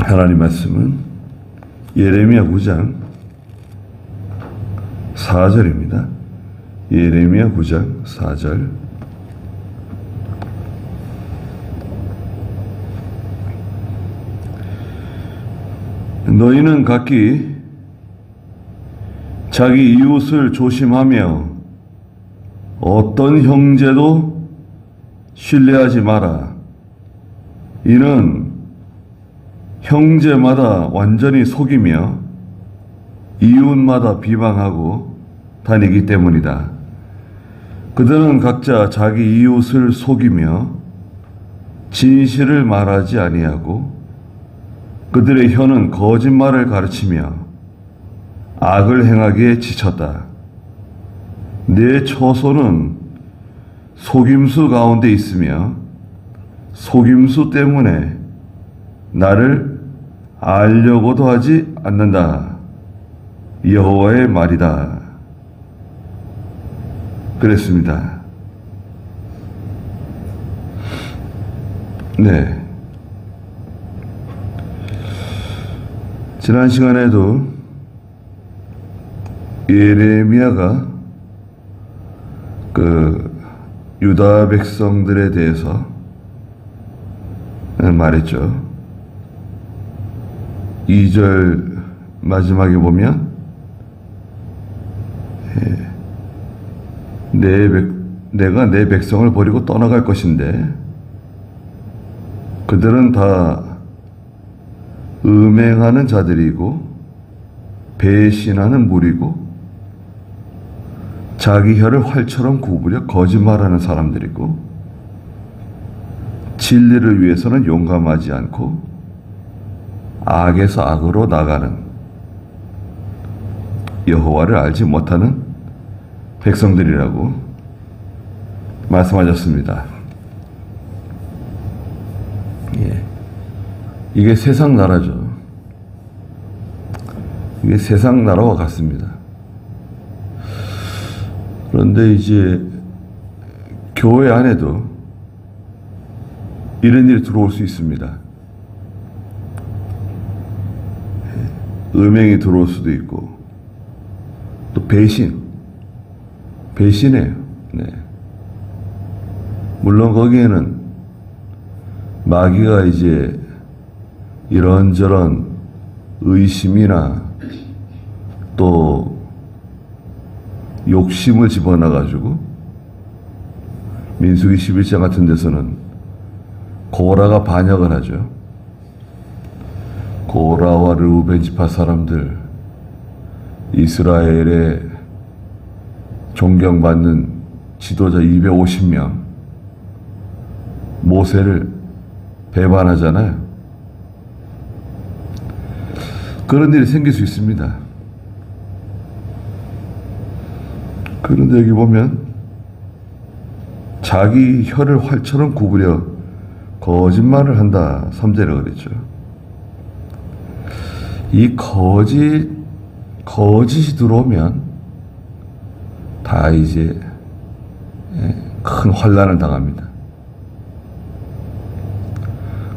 하나님 말씀은 예레미야 9장 4절입니다. 예레미야 9장 4절. 너희는 각기 자기 이웃을 조심하며 어떤 형제도 신뢰하지 마라. 이는 형제마다 완전히 속이며 이웃마다 비방하고 다니기 때문이다. 그들은 각자 자기 이웃을 속이며 진실을 말하지 아니하고 그들의 혀는 거짓말을 가르치며 악을 행하기에 지쳤다. 내 처소는 속임수 가운데 있으며 속임수 때문에 나를 알려고도 하지 않는다. 여호와의 말이다. 그랬습니다. 네. 지난 시간에도 예레미야가 유다 백성들에 대해서 말했죠. 2절 마지막에 보면 내가 내 백성을 버리고 떠나갈 것인데 그들은 다 음행하는 자들이고 배신하는 무리고 자기 혀를 활처럼 구부려 거짓말하는 사람들이고 진리를 위해서는 용감하지 않고 악에서 악으로 나가는 여호와를 알지 못하는 백성들이라고 말씀하셨습니다. 예. 이게 세상 나라죠. 이게 세상 나라와 같습니다. 그런데 이제 교회 안에도 이런 일이 들어올 수 있습니다. 음행이 들어올 수도 있고 또 배신해요. 네. 물론 거기에는 마귀가 이제 이런저런 의심이나 또 욕심을 집어넣어가지고 민수기 11장 같은 데서는 고라가 반역을 하죠. 고라와 르우벤 지파 사람들, 이스라엘의 존경받는 지도자 250명 모세를 배반하잖아요. 그런 일이 생길 수 있습니다. 그런데 여기 보면 자기 혀를 활처럼 구부려 거짓말을 한다. 3절에 그랬죠. 이 거짓이 들어오면 다 이제 큰 환난을 당합니다.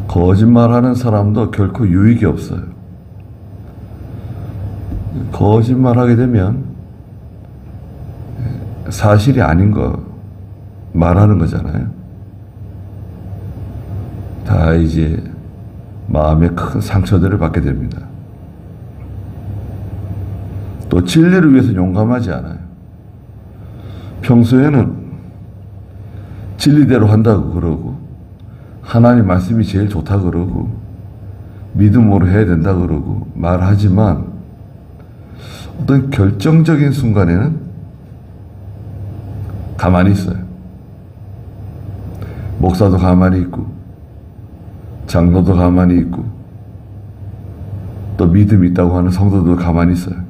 거짓말하는 사람도 결코 유익이 없어요. 거짓말하게 되면 사실이 아닌 거 말하는 거잖아요. 다 이제 마음에 큰 상처들을 받게 됩니다. 또 진리를 위해서 용감하지 않아요. 평소에는 진리대로 한다고 그러고 하나님 말씀이 제일 좋다 그러고 믿음으로 해야 된다 그러고 말하지만 어떤 결정적인 순간에는 가만히 있어요. 목사도 가만히 있고 장로도 가만히 있고 또 믿음이 있다고 하는 성도도 가만히 있어요.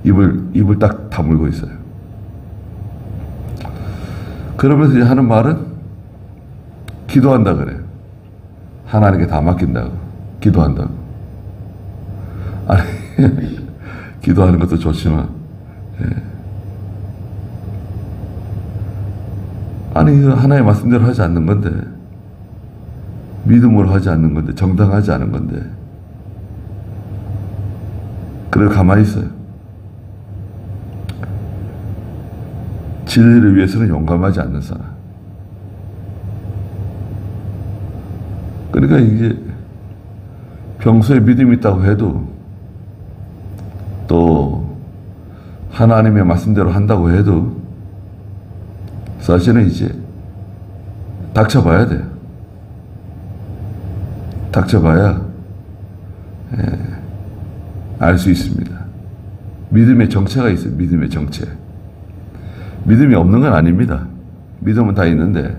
입을 딱 다물고 있어요. 그러면서 이제 하는 말은 기도한다 그래요. 하나님께 다 맡긴다고. 기도한다고. 아니 기도하는 것도 좋지만 아니 하나의 말씀대로 하지 않는 건데 믿음으로 하지 않는 건데 정당하지 않은 건데 그래 가만히 있어요. 진리를 위해서는 용감하지 않는 사람. 그러니까 이게 평소에 믿음이 있다고 해도 또 하나님의 말씀대로 한다고 해도 사실은 이제 닥쳐봐야 돼요. 닥쳐봐야 알 수 있습니다. 믿음의 정체가 있어요. 믿음의 정체. 믿음이 없는 건 아닙니다. 믿음은 다 있는데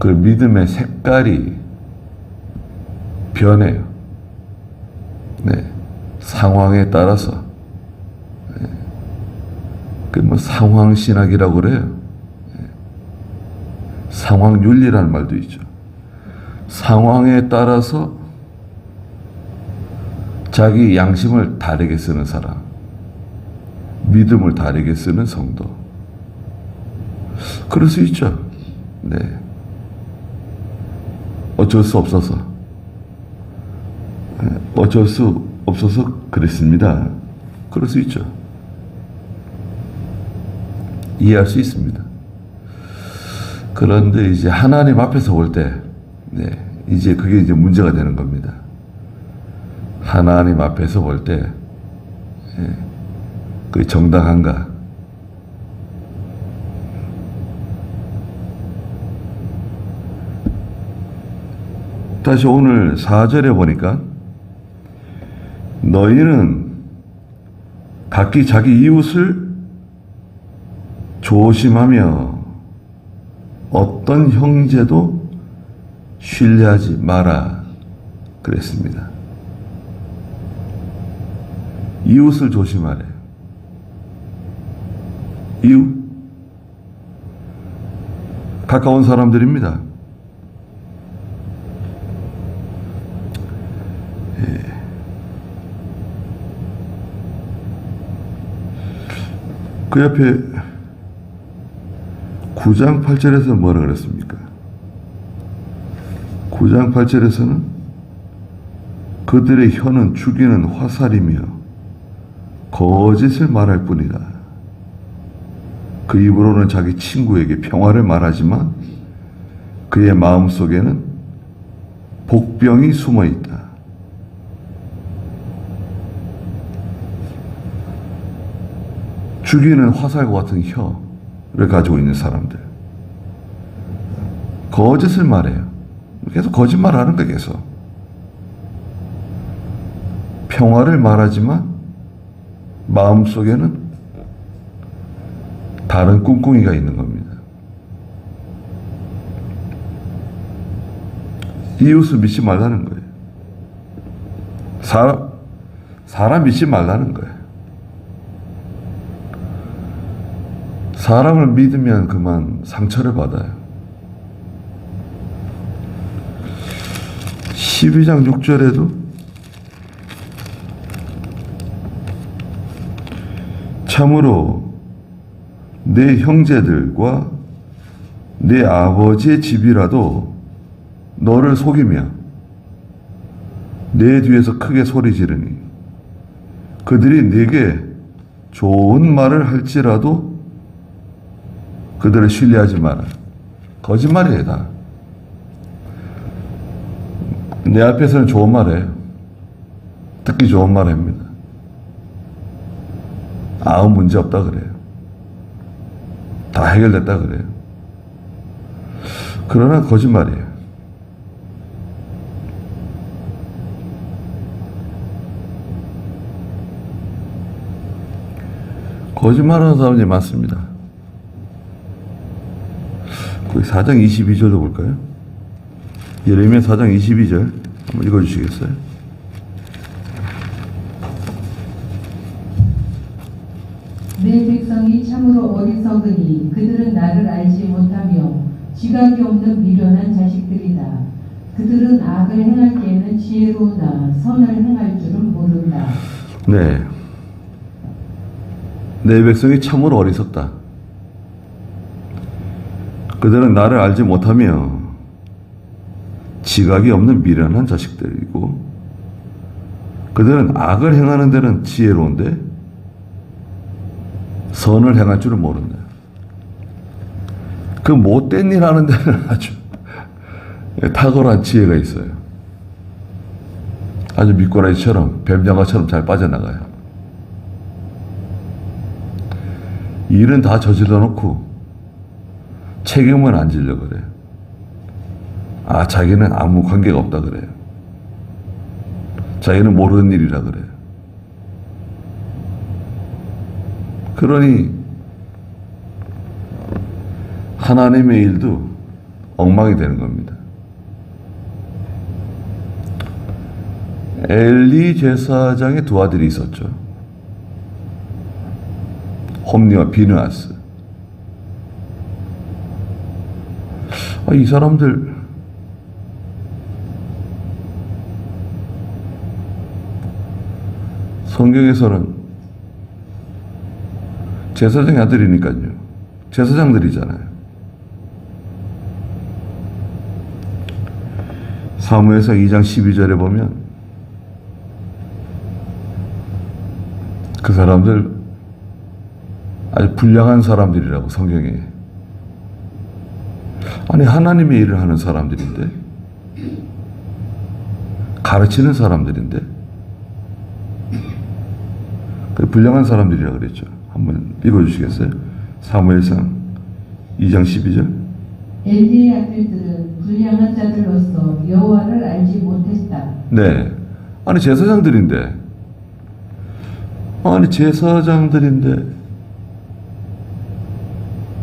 그 믿음의 색깔이 변해요. 네. 상황에 따라서. 네. 그 뭐 상황신학이라고 그래요. 네. 상황윤리라는 말도 있죠. 상황에 따라서 자기 양심을 다르게 쓰는 사람, 믿음을 다르게 쓰는 성도. 그럴 수 있죠. 네. 어쩔 수 없어서. 어쩔 수 없어서 그랬습니다. 그럴 수 있죠. 이해할 수 있습니다. 그런데 이제 하나님 앞에서 볼 때, 네, 이제 그게 이제 문제가 되는 겁니다. 하나님 앞에서 볼 때, 네, 그게 정당한가? 다시 오늘 4절에 보니까 너희는 각기 자기 이웃을 조심하며 어떤 형제도 신뢰하지 마라 그랬습니다. 이웃을 조심하래. 이웃? 가까운 사람들입니다. 그 옆에 9장 8절에서 뭐라 그랬습니까? 9장 8절에서는 그들의 혀는 죽이는 화살이며 거짓을 말할 뿐이다. 그 입으로는 자기 친구에게 평화를 말하지만 그의 마음속에는 복병이 숨어 있다. 죽이는 화살과 같은 혀를 가지고 있는 사람들. 거짓을 말해요. 계속 거짓말하는 거예요. 계속. 평화를 말하지만 마음속에는 다른 꿍꿍이가 있는 겁니다. 이웃을 믿지 말라는 거예요. 사람 믿지 말라는 거예요. 사람을 믿으면 그만 상처를 받아요. 12장 6절에도 참으로 내 형제들과 내 아버지의 집이라도 너를 속이며 내 뒤에서 크게 소리 지르니 그들이 네게 좋은 말을 할지라도 그들을 신뢰하지 마라. 거짓말이에요, 다. 내 앞에서는 좋은 말이에요. 듣기 좋은 말 합니다. 아무 문제 없다 그래요. 다 해결됐다 그래요. 그러나 거짓말이에요. 거짓말하는 사람들이 많습니다. 거기 4장 22절도 볼까요? 예레미야 4장 22절 한번 읽어주시겠어요? 내 백성이 참으로 어리석으니 그들은 나를 알지 못하며 지각이 없는 미련한 자식들이다. 그들은 악을 행할 때에는 지혜로우나 선을 행할 줄은 모른다. 네. 내 백성이 참으로 어리석다. 그들은 나를 알지 못하며 지각이 없는 미련한 자식들이고 그들은 악을 행하는 데는 지혜로운데 선을 행할 줄은 모른다. 그 못된 일 하는 데는 아주 탁월한 지혜가 있어요. 아주 미꾸라지처럼 뱀장어처럼 잘 빠져나가요. 일은 다 저질러 놓고 책임은 안 지려 그래요. 아, 자기는 아무 관계가 없다 그래요. 자기는 모르는 일이라 그래요. 그러니 하나님의 일도 엉망이 되는 겁니다. 엘리 제사장의 두 아들이 있었죠. 홈리와 비느하스. 이 사람들 성경에서는 제사장의 아들이니까요. 제사장들이잖아요. 사무엘상 2장 12절에 보면 그 사람들 아주 불량한 사람들이라고 성경에. 아니, 하나님의 일을 하는 사람들인데, 가르치는 사람들인데, 불량한 사람들이라고 그랬죠. 한번 읽어주시겠어요? 사무엘상 2장 12절. 엘리의 아들들은 불량한 자들로서 여호와를 알지 못했다. 네. 아니, 제사장들인데,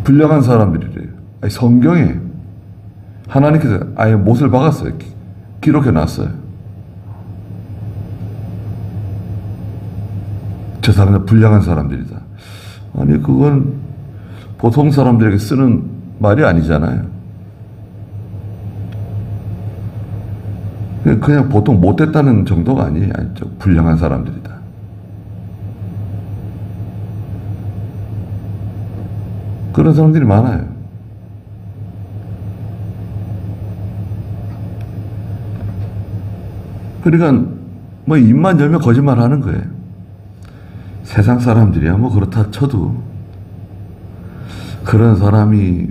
불량한 사람들이래요. 아니, 성경에 하나님께서 아예 못을 박았어요. 기록해 놨어요. 저 사람은 불량한 사람들이다. 아니, 그건 보통 사람들에게 쓰는 말이 아니잖아요. 그냥 보통 못됐다는 정도가 아니에요. 아니, 불량한 사람들이다. 그런 사람들이 많아요. 그러니까 뭐 입만 열면 거짓말 하는 거예요. 세상 사람들이야 뭐 그렇다 쳐도 그런 사람이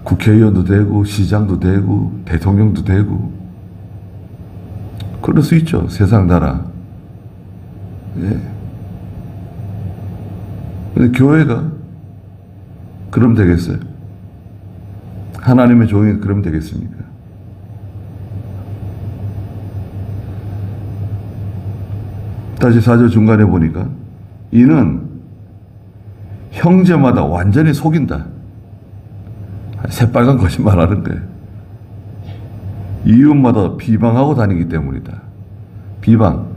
국회의원도 되고 시장도 되고 대통령도 되고 그럴 수 있죠. 세상 나라. 예. 근데 교회가 그럼 되겠어요? 하나님의 종이 그럼 되겠습니까? 다시 4절 중간에 보니까 이는 형제마다 완전히 속인다. 새빨간 거짓말 하는 거예요. 이웃마다 비방하고 다니기 때문이다. 비방.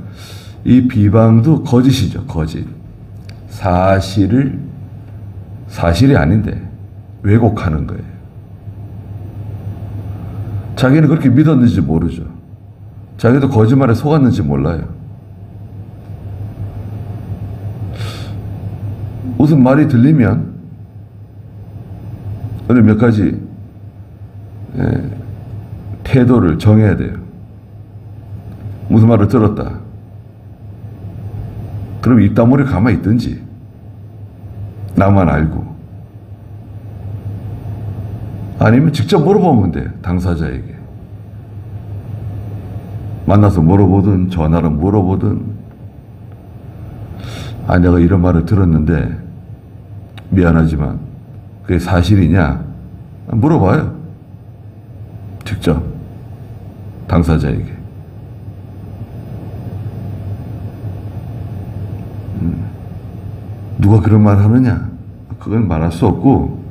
이 비방도 거짓이죠. 거짓. 사실이 아닌데 왜곡하는 거예요. 자기는 그렇게 믿었는지 모르죠. 자기도 거짓말에 속았는지 몰라요. 무슨 말이 들리면 어느 몇 가지 태도를 정해야 돼요. 무슨 말을 들었다. 그럼 입 다물고 가만히 있든지 나만 알고 아니면 직접 물어보면 돼요. 당사자에게 만나서 물어보든 전화로 물어보든 내가 이런 말을 들었는데 미안하지만 그게 사실이냐 물어봐요. 직접 당사자에게. 누가 그런 말 하느냐? 그건 말할 수 없고,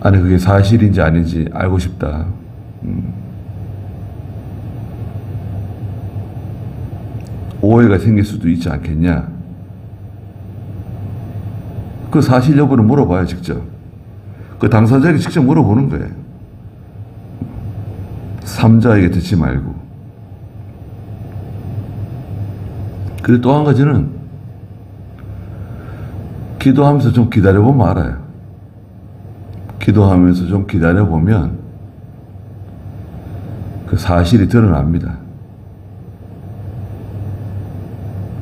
아니, 그게 사실인지 아닌지 알고 싶다. 오해가 생길 수도 있지 않겠냐? 그 사실 여부를 물어봐요, 직접. 그 당사자에게 직접 물어보는 거예요. 삼자에게 듣지 말고. 그리고 또 한 가지는 기도하면서 좀 기다려보면 알아요. 기도하면서 좀 기다려보면 그 사실이 드러납니다.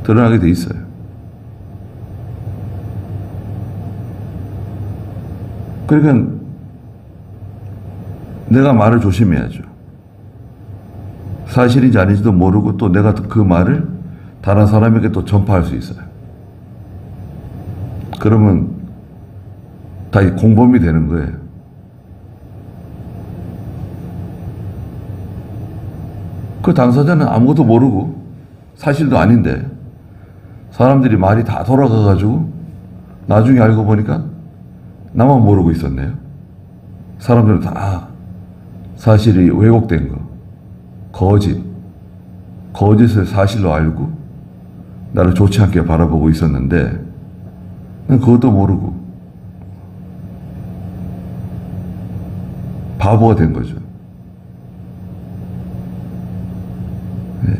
드러나게 돼 있어요. 그러니까 내가 말을 조심해야죠. 사실인지 아닌지도 모르고 또 내가 그 말을 다른 사람에게 또 전파할 수 있어요. 그러면 다 공범이 되는 거예요. 그 당사자는 아무것도 모르고 사실도 아닌데 사람들이 말이 다 돌아가가지고 나중에 알고 보니까 나만 모르고 있었네요. 사람들은 다 사실이 왜곡된 거, 거짓을 사실로 알고 나를 좋지 않게 바라보고 있었는데 난 그것도 모르고 바보가 된 거죠. 네.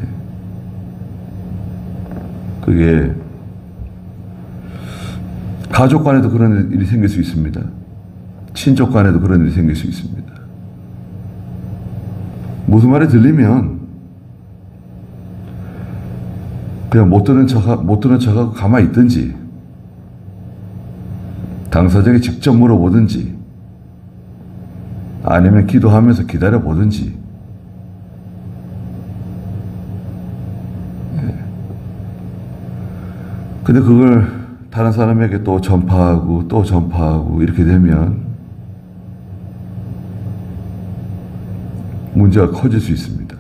그게 가족 간에도 그런 일이 생길 수 있습니다. 친족 간에도 그런 일이 생길 수 있습니다. 무슨 말이 들리면 그냥 못 들은 척하고 가만히 있든지 당사자에게 직접 물어보든지 아니면 기도하면서 기다려보든지 근데 그걸 다른 사람에게 또 전파하고 이렇게 되면 문제가 커질 수 있습니다.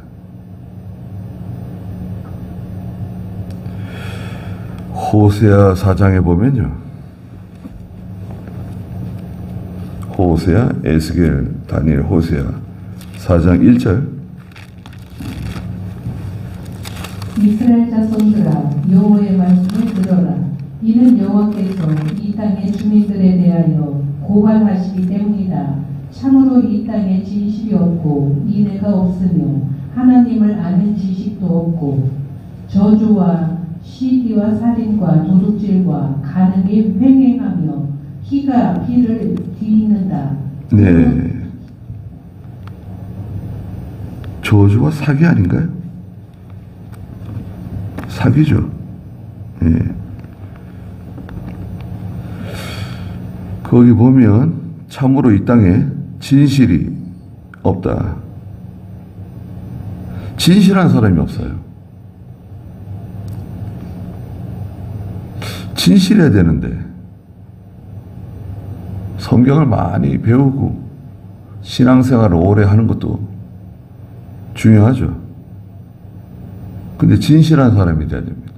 호세아 4장에 보면요. 호세아, 에스겔, 다니엘, 호세아 4장 1절 이스라엘 자손들아 여호와의 말씀을 들어라. 이는 여호와께서 이 땅의 주민들에 대하여 고발하시기 때문이다. 참으로 이 땅에 진실이 없고 인애가 없으며 하나님을 아는 지식도 없고 저주와 시기와 살인과 도둑질과 간음이 횡행하며 피가 피를 뒤이는다. 네. 저주와 사기 아닌가요? 사기죠. 예. 거기 보면 참으로 이 땅에 진실이 없다. 진실한 사람이 없어요. 진실해야 되는데 성경을 많이 배우고 신앙생활을 오래 하는 것도 중요하죠. 근데 진실한 사람이 돼야 됩니다.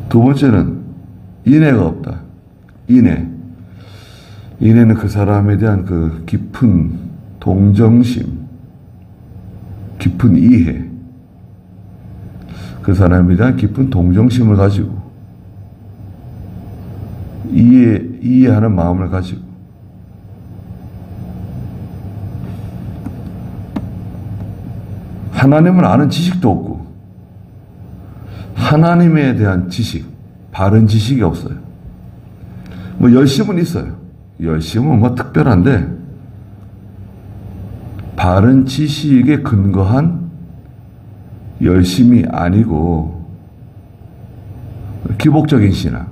두 번째는 인애가 없다. 인애는 그 사람에 대한 그 깊은 동정심, 깊은 이해, 그 사람에 대한 깊은 동정심을 가지고 이해하는 마음을 가지고 하나님을 아는 지식도 없고 하나님에 대한 지식, 바른 지식이 없어요. 뭐 열심은 있어요. 열심은 뭐 특별한데 바른 지식에 근거한 열심이 아니고 기복적인 신앙,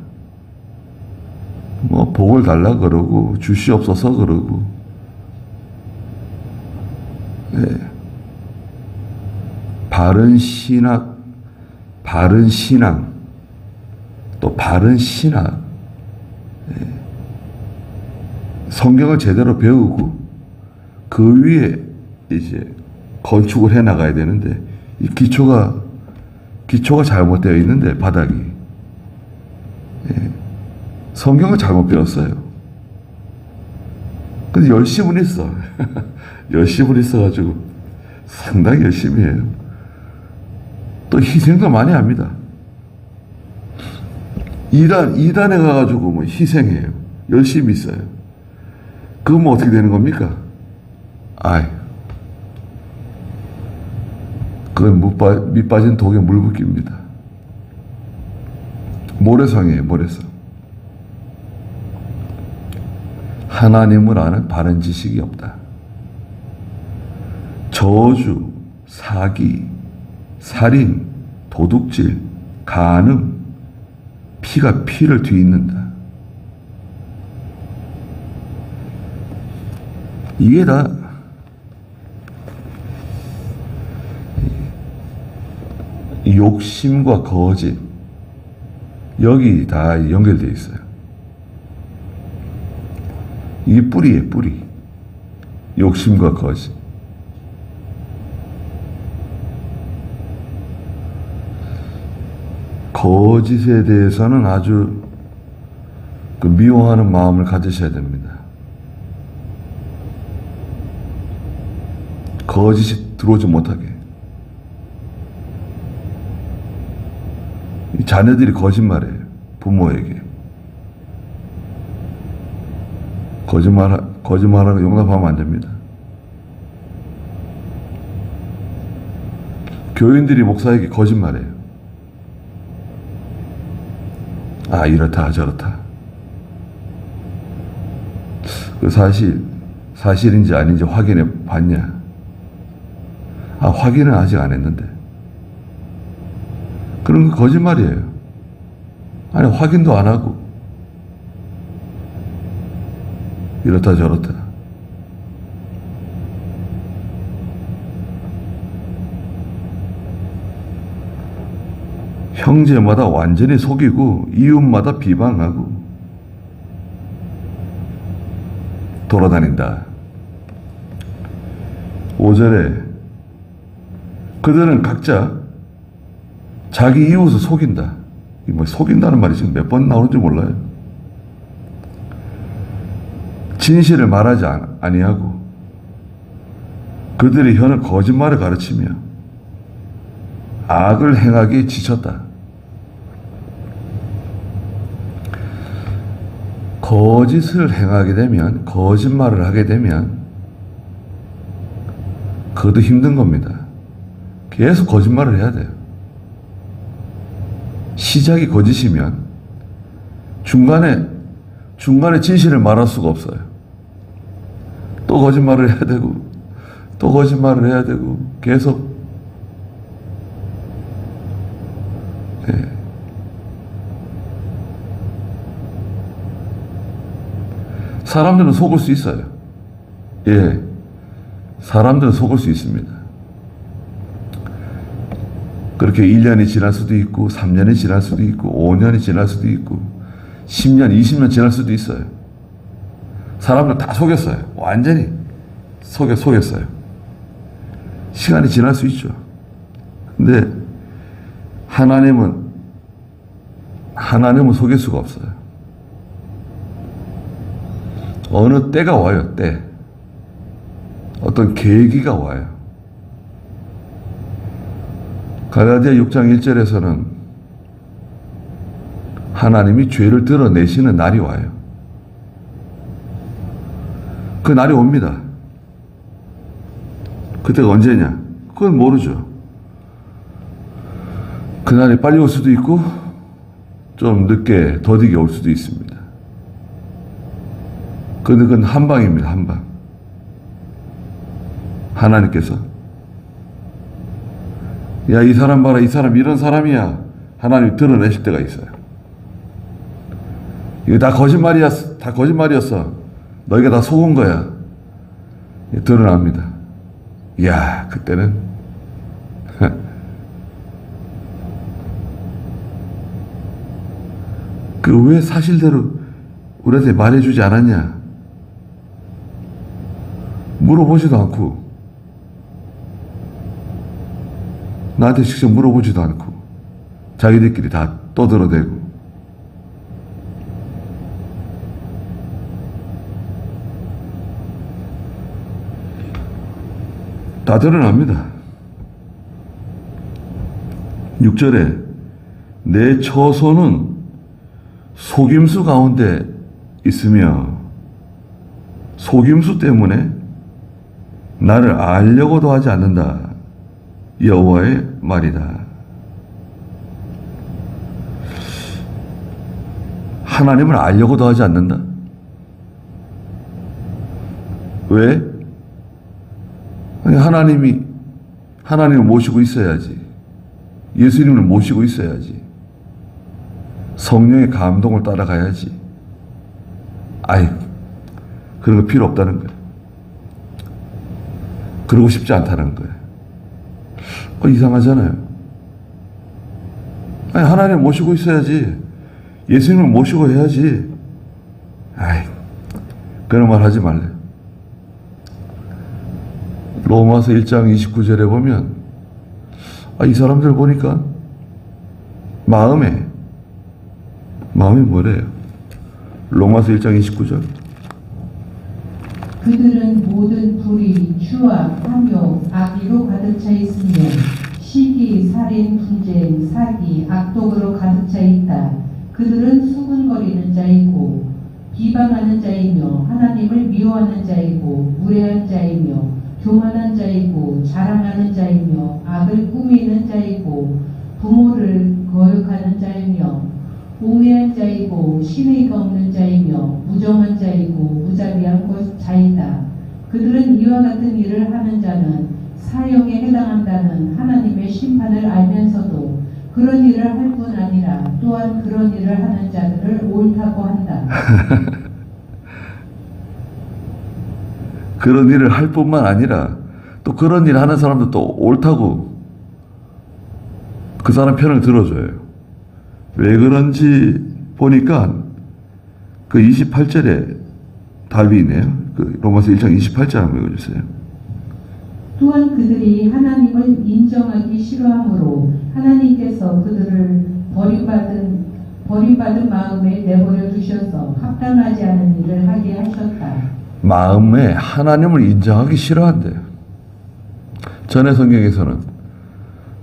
뭐 복을 달라 그러고 주시옵소서 그러고, 네. 바른 신앙, 또 바른 신학, 네. 성경을 제대로 배우고 그 위에 이제 건축을 해 나가야 되는데 이 기초가 잘못되어 있는데 바닥이, 네. 성경을 잘못 배웠어요. 근데 열심은 있어. 열심은 있어가지고 상당히 열심히 해요. 또 희생도 많이 합니다. 이단에 가가지고 뭐 희생해요. 열심히 있어요. 그건 뭐 어떻게 되는 겁니까? 그건 밑 빠진 독에 물 붓기입니다. 모래성이에요, 모래성. 하나님을 아는 바른 지식이 없다. 저주, 사기, 살인, 도둑질, 간음, 피가 피를 뒤잇는다. 이게 다 욕심과 거짓, 여기 다 연결되어 있어요. 이게 뿌리예요, 뿌리. 욕심과 거짓. 거짓에 대해서는 아주 미워하는 마음을 가지셔야 됩니다. 거짓이 들어오지 못하게. 이 자녀들이 거짓말해요, 부모에게. 거짓말하고 용납하면 안 됩니다. 교인들이 목사에게 거짓말해요. 아, 이렇다 저렇다. 그 사실인지 아닌지 확인해 봤냐? 아, 확인은 아직 안 했는데. 그런 거 거짓말이에요. 아니, 확인도 안 하고 이렇다 저렇다. 형제마다 완전히 속이고 이웃마다 비방하고 돌아다닌다. 5절에 그들은 각자 자기 이웃을 속인다. 뭐 속인다는 말이 지금 몇 번 나오는지 몰라요. 진실을 말하지 아니하고 그들의 혀는 거짓말을 가르치며 악을 행하기에 지쳤다. 거짓을 행하게 되면, 거짓말을 하게 되면 그것도 힘든 겁니다. 계속 거짓말을 해야 돼요. 시작이 거짓이면 중간에 진실을 말할 수가 없어요. 또 거짓말을 해야 되고 또 거짓말을 해야 되고 계속. 네. 사람들은 속을 수 있어요. 예, 사람들은 속을 수 있습니다. 그렇게 1년이 지날 수도 있고 3년이 지날 수도 있고 5년이 지날 수도 있고 10년, 20년 지날 수도 있어요. 사람들 다 속였어요. 완전히 속였어요. 시간이 지날 수 있죠. 근데 하나님은 속일 수가 없어요. 어느 때가 와요, 때. 어떤 계기가 와요. 갈라디아 6장 1절에서는 하나님이 죄를 드러내시는 날이 와요. 그 날이 옵니다. 그때가 언제냐? 그건 모르죠. 그날이 빨리 올 수도 있고 좀 늦게 더디게 올 수도 있습니다. 그건 한방입니다. 한방. 하나님께서 야, 이 사람 봐라, 이 사람 이런 사람이야, 하나님이 드러내실 때가 있어요. 이거 다 거짓말이었어. 너희가 다 속은 거야. 드러납니다. 이야, 그때는 그 왜 사실대로 우리한테 말해주지 않았냐? 물어보지도 않고 나한테 직접 물어보지도 않고 자기들끼리 다 떠들어대고. 다 드러납니다. 6절에 내 처소는 속임수 가운데 있으며 속임수 때문에 나를 알려고도 하지 않는다. 여호와의 말이다. 하나님을 알려고도 하지 않는다. 왜? 하나님을 모시고 있어야지. 예수님을 모시고 있어야지. 성령의 감동을 따라가야지. 아이, 그런 거 필요 없다는 거예요. 그러고 싶지 않다는 거예요. 이상하잖아요. 아니, 하나님 모시고 있어야지. 예수님을 모시고 해야지. 아이, 그런 말 하지 말래. 로마서 1장 29절에 보면, 이 사람들 보니까 마음이 뭐래요? 로마서 1장 29절. 그들은 모든 불의, 추악, 탐욕, 악의로 가득 차 있으며 시기, 살인, 분쟁, 사기, 악독으로 가득 차 있다. 그들은 수군거리는 자이고 비방하는 자이며 하나님을 미워하는 자이고 무례한 자이며 교만한 자이고 자랑하는 자이며 악을 꾸미는 자이고 부모를 거역하는 자이며 우매한 자이고 신의가 없는 자이며 무정한 자이고 무자비한 자이다. 그들은 이와 같은 일을 하는 자는 사형에 해당한다는 하나님의 심판을 알면서도 그런 일을 할 뿐 아니라 또한 그런 일을 하는 자들을 옳다고 한다. 그런 일을 할 뿐만 아니라 또 그런 일 하는 사람도 또 옳다고 그 사람 편을 들어줘요. 왜 그런지 보니까 그 28절에 답이 있네요. 그 로마서 1장 28절 한번 읽어주세요. 또한 그들이 하나님을 인정하기 싫어하므로 하나님께서 그들을 버림받은 마음에 내버려 두셔서 합당하지 않은 일을 하게 하셨다. 마음에 하나님을 인정하기 싫어한대요. 전의 성경에서는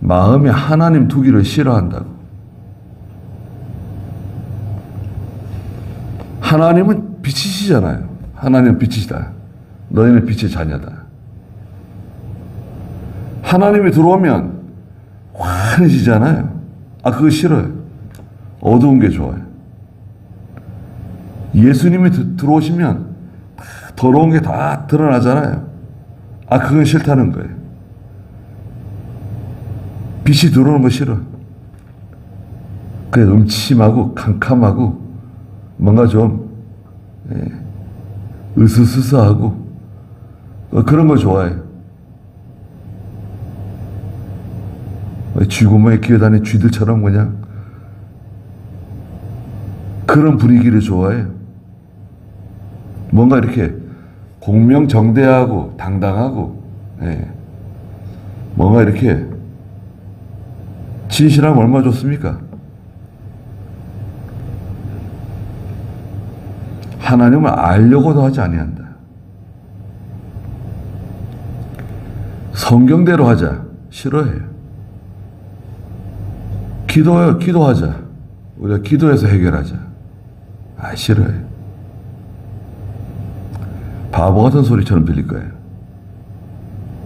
마음에 하나님 두기를 싫어한다고. 하나님은 빛이시잖아요. 하나님은 빛이시다. 너희는 빛의 자녀다. 하나님이 들어오면 환해지잖아요. 그거 싫어요. 어두운 게 좋아요. 예수님이 들어오시면 더러운 게 다 드러나잖아요. 그건 싫다는 거예요. 빛이 들어오는 거 싫어. 그냥 음침하고 캄캄하고 뭔가 좀 으스스스하고 그런 거 좋아해요. 쥐구멍에 기어다니는 쥐들처럼 그냥 그런 분위기를 좋아해요. 뭔가 이렇게 공명정대하고 당당하고 뭔가 이렇게 진실하면 얼마나 좋습니까? 하나님을 알려고도 하지 아니한다. 성경대로 하자. 싫어해요. 기도하자. 우리가 기도해서 해결하자. 싫어해. 바보 같은 소리처럼 들릴 거예요.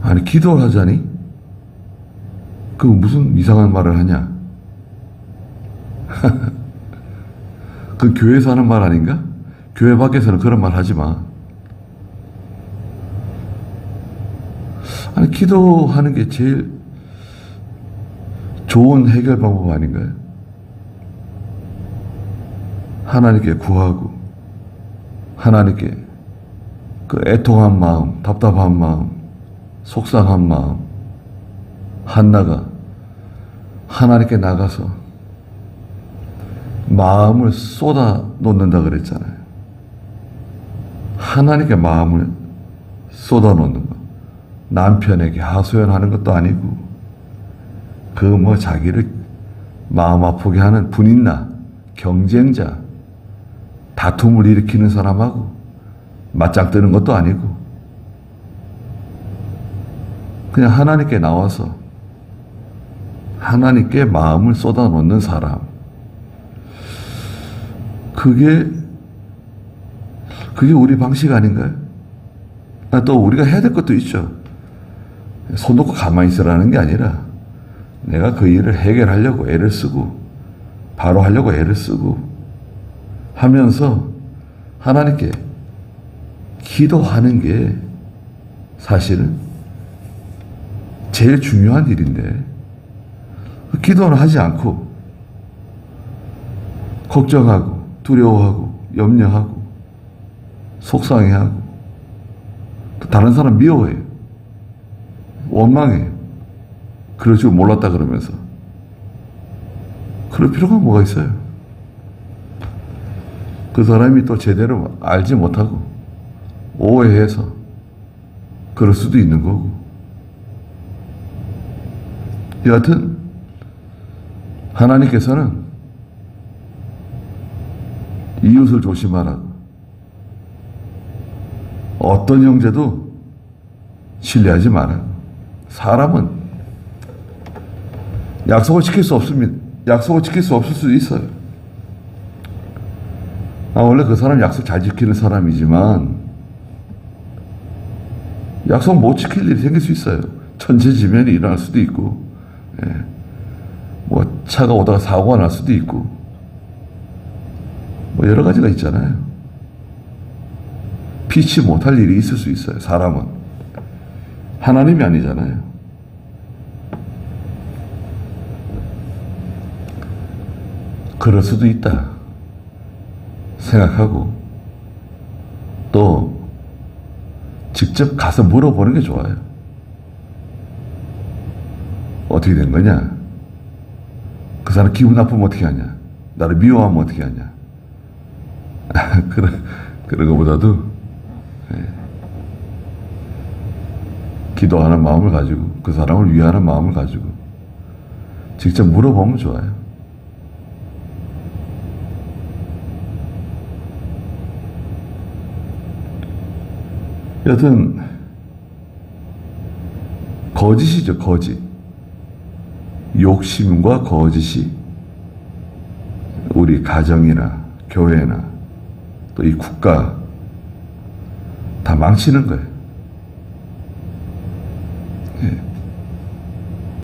아니, 기도를 하자니? 그 무슨 이상한 말을 하냐? 그 교회에서 하는 말 아닌가? 교회 밖에서는 그런 말 하지 마. 아니, 기도하는 게 제일 좋은 해결 방법 아닌가요? 하나님께 구하고 하나님께 그 애통한 마음, 답답한 마음, 속상한 마음 한나가 하나님께 나가서 마음을 쏟아 놓는다 그랬잖아요. 하나님께 마음을 쏟아 놓는 것. 남편에게 하소연하는 것도 아니고 자기를 마음 아프게 하는 분인나 경쟁자 다툼을 일으키는 사람하고 맞짱 뜨는 것도 아니고 그냥 하나님께 나와서 하나님께 마음을 쏟아 놓는 사람. 그게 우리 방식 아닌가요? 또 우리가 해야 될 것도 있죠. 손 놓고 가만히 있으라는 게 아니라 내가 그 일을 해결하려고 애를 쓰고 바로 하려고 애를 쓰고 하면서 하나님께 기도하는 게 사실은 제일 중요한 일인데 기도는 하지 않고 걱정하고 두려워하고 염려하고 속상해하고 또 다른 사람 미워해요. 원망해요. 그럴 줄 몰랐다 그러면서. 그럴 필요가 뭐가 있어요? 그 사람이 또 제대로 알지 못하고 오해해서 그럴 수도 있는 거고. 여하튼 하나님께서는 이웃을 조심하라고, 어떤 형제도 신뢰하지 마라. 사람은 약속을 지킬 수 없습니다. 약속을 지킬 수 없을 수도 있어요. 원래 그 사람 약속 잘 지키는 사람이지만 약속 못 지킬 일이 생길 수 있어요. 천재지변이 일어날 수도 있고, 뭐 차가 오다가 사고가 날 수도 있고, 뭐 여러 가지가 있잖아요. 피치 못할 일이 있을 수 있어요. 사람은 하나님이 아니잖아요. 그럴 수도 있다 생각하고 또 직접 가서 물어보는 게 좋아요. 어떻게 된 거냐? 그 사람 기분 나쁘면 어떻게 하냐? 나를 미워하면 어떻게 하냐? 그런 것보다도 기도하는 마음을 가지고 그 사람을 위하는 마음을 가지고 직접 물어보면 좋아요. 여튼 거짓이죠, 거짓. 욕심과 거짓이 우리 가정이나 교회나 또 이 국가 다 망치는 거예요.